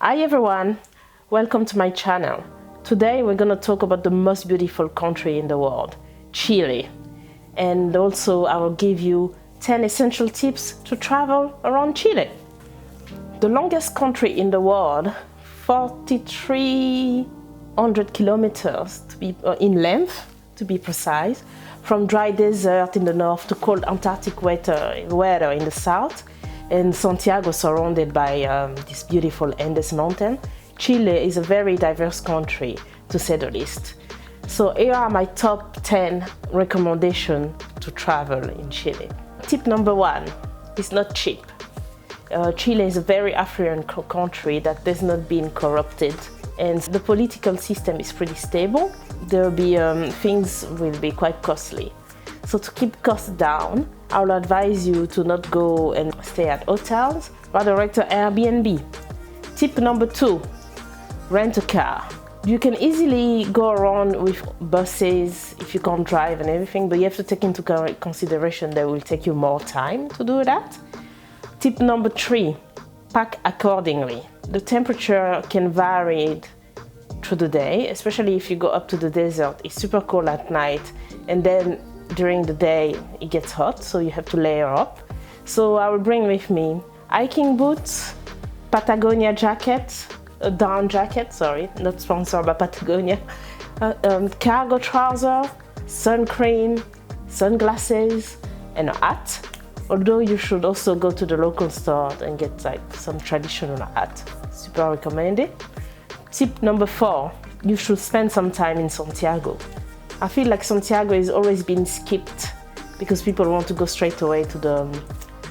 Hi everyone, welcome to my channel. Today we're going to talk about the most beautiful country in the world, Chile. And also I will give you 10 essential tips to travel around Chile. The longest country in the world, 4,300 kilometers to be in length, to be precise, from dry desert in the north to cold Antarctic weather in the south, and Santiago surrounded by this beautiful Andes mountain. Chile is a very diverse country, to say the least. So here are my top 10 recommendations to travel in Chile. Tip number 1, it's not cheap. Chile is a very affluent country that has not been corrupted, and the political system is pretty stable. There will be things will be quite costly. So to keep costs down, I will advise you to not go and stay at hotels, rather rent an Airbnb. Tip number 2, rent a car. You can easily go around with buses if you can't drive and everything, but you have to take into consideration that it will take you more time to do that. Tip number 3, pack accordingly. The temperature can vary through the day, especially if you go up to the desert. It's super cold at night, and then during the day it gets hot, so you have to layer up. So I will bring with me hiking boots, Patagonia jacket, a down jacket, sorry, not sponsored by Patagonia, cargo trouser, sun cream, sunglasses, and a hat. Although you should also go to the local store and get like some traditional hat. Super recommended. Tip number 4, you should spend some time in Santiago. I feel like Santiago has always been skipped because people want to go straight away to the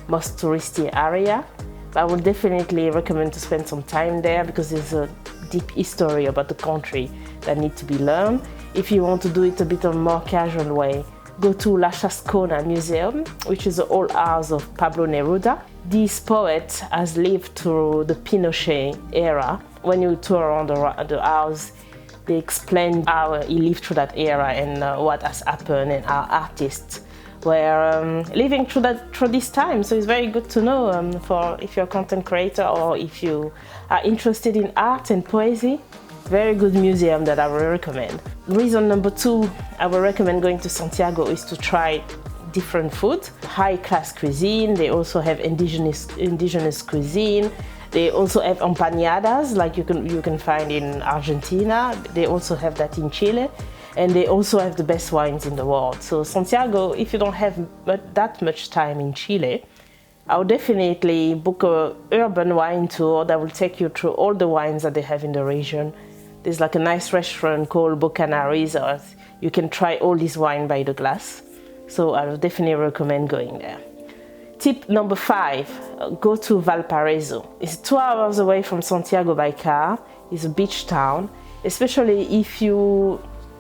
most touristy area. But I would definitely recommend to spend some time there because there's a deep history about the country that needs to be learned. If you want to do it a bit of a more casual way, go to La CHASCONA Museum, which is the old house of Pablo Neruda. This poet has lived through the Pinochet era. When you tour around the house, they explain how he lived through that era and what has happened, and how artists were living through this time. So it's very good to know for if you're a content creator or if you are interested in art and poesy. Very good museum that I will recommend. Reason number 2, I will recommend going to Santiago is to try different food, high-class cuisine. They also have indigenous cuisine. They also have empanadas, like you can find in Argentina. They also have that in Chile, and they also have the best wines in the world. So Santiago, if you don't have that much time in Chile, I would definitely book an urban wine tour that will take you through all the wines that they have in the region. There's like a nice restaurant called BOCANARIZ. You can try all this wine by the glass. So I would definitely recommend going there. Tip number 5, go to Valparaiso. It's 2 hours away from Santiago by car. It's a beach town, especially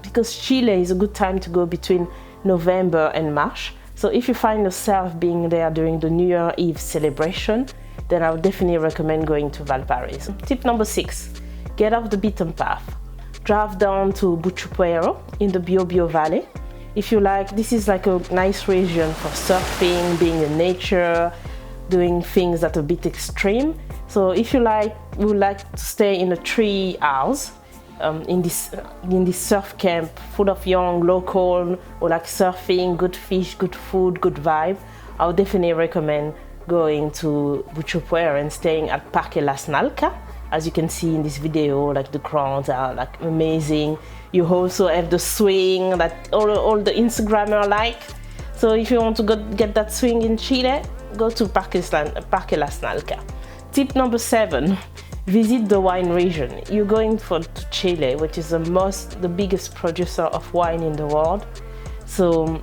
because Chile is a good time to go between November and March. So if you find yourself being there during the New Year Eve celebration, then I would definitely recommend going to Valparaiso. Tip number 6, get off the beaten path. Drive down to Buchupuero in the Biobío Valley. If you like, this is like a nice region for surfing, being in nature, doing things that are a bit extreme. So if you would like to stay in a tree house in this surf camp full of young local or like surfing, good fish, good food, good vibe, I would definitely recommend going to Buchupuero and staying at Parque Las Nalcas. As you can see in this video, like the grounds are like amazing. You also have the swing that all the Instagrammers like. So if you want to go get that swing in Chile, go to Parque Las Nalcas. Tip number 7, visit the wine region. You're going to Chile, which is the biggest producer of wine in the world. So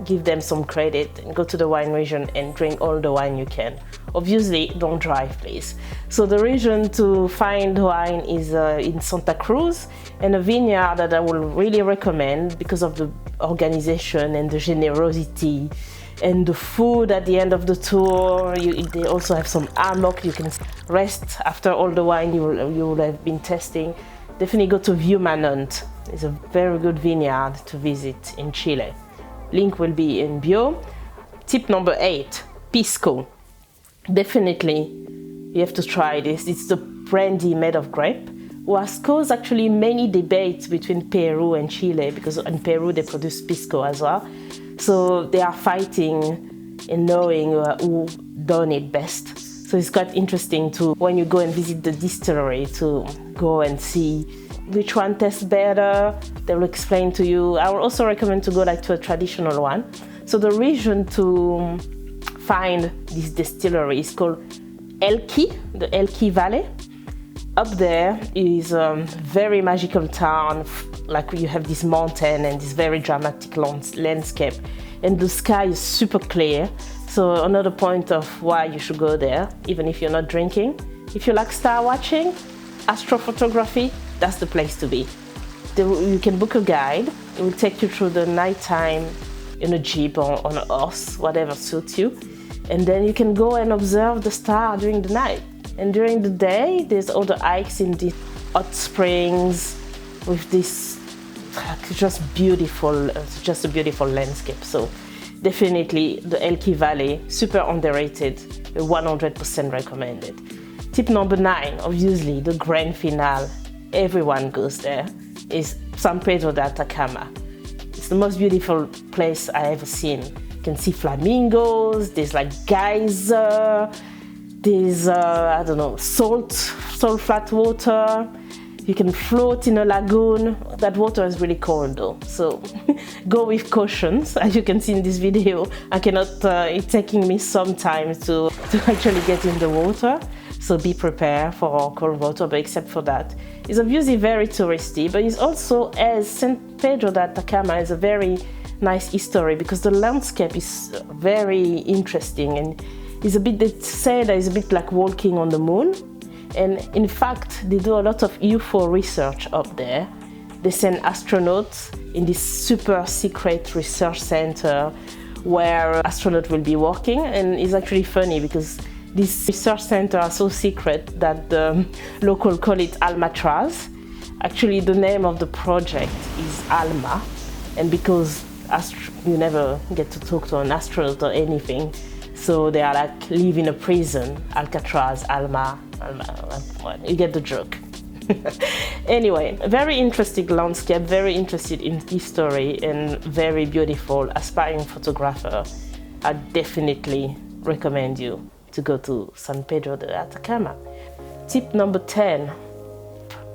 give them some credit and go to the wine region and drink all the wine you can. Obviously, don't drive, please. So the region to find wine is in Santa Cruz, and a vineyard that I will really recommend because of the organization and the generosity and the food at the end of the tour. They also have some hammock. You can rest after all the wine you will have been tasting. Definitely go to MANENT. It's a very good vineyard to visit in Chile. Link will be in bio. Tip number 8, PISCO. Definitely you have to try this. It's the brandy made of grape, was caused actually many debates between Peru and Chile, because in Peru they produce pisco as well. So they are fighting and knowing who done it best. So it's quite interesting to, when you go and visit the distillery, to go and see which one tastes better. They will explain to you. I will also recommend to go to a traditional one. So the region to find this distillery is called ELQUI, the ELQUI Valley. Up there is a very magical town, like you have this mountain and this very dramatic landscape, and the sky is super clear. So another point of why you should go there, even if you're not drinking. If you like star watching, astrophotography, that's the place to be. You can book a guide. It will take you through the nighttime in a jeep or on a horse, whatever suits you. And then you can go and observe the star during the night. And during the day, there's other hikes in the hot springs with this just a beautiful landscape. So definitely the ELQUI Valley, super underrated, 100% recommended. Tip number 9, obviously the grand finale, everyone goes there, is San Pedro de Atacama. It's the most beautiful place I ever seen. You can see flamingos, there's like geyser, there's I don't know, salt flat water. You can float in a lagoon. That water is really cold though, so go with caution. As you can see in this video, I cannot, it's taking me some time to actually get in the water. So be prepared for cold water, but except for that, it's obviously very touristy, but it's also, as San Pedro de Atacama is a very nice history, because the landscape is very interesting, and it's a bit, they say that it's a bit like walking on the moon. And in fact, they do a lot of UFO research up there. They send astronauts in this super secret research center where astronauts will be working. And it's actually funny because these research centers are so secret that the local call it Alcatraz. Actually, the name of the project is ALMA. And because you never get to talk to an astronaut or anything, so they are like live in a prison, Alcatraz, Alma, you get the joke. Anyway, very interesting landscape, very interested in history, and very beautiful, aspiring photographer. I definitely recommend you to go to San Pedro de Atacama. Tip number 10.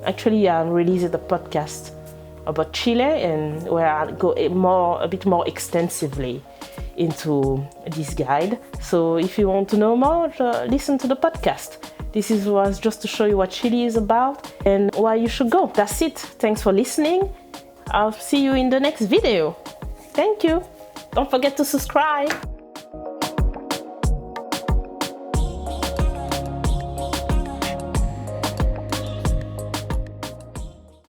Actually, I released a podcast about Chile, and where I go a bit more extensively into this guide. So if you want to know more, listen to the podcast. This was just to show you what Chile is about and why you should go. That's it. Thanks for listening. I'll see you in the next video. Thank you. Don't forget to subscribe.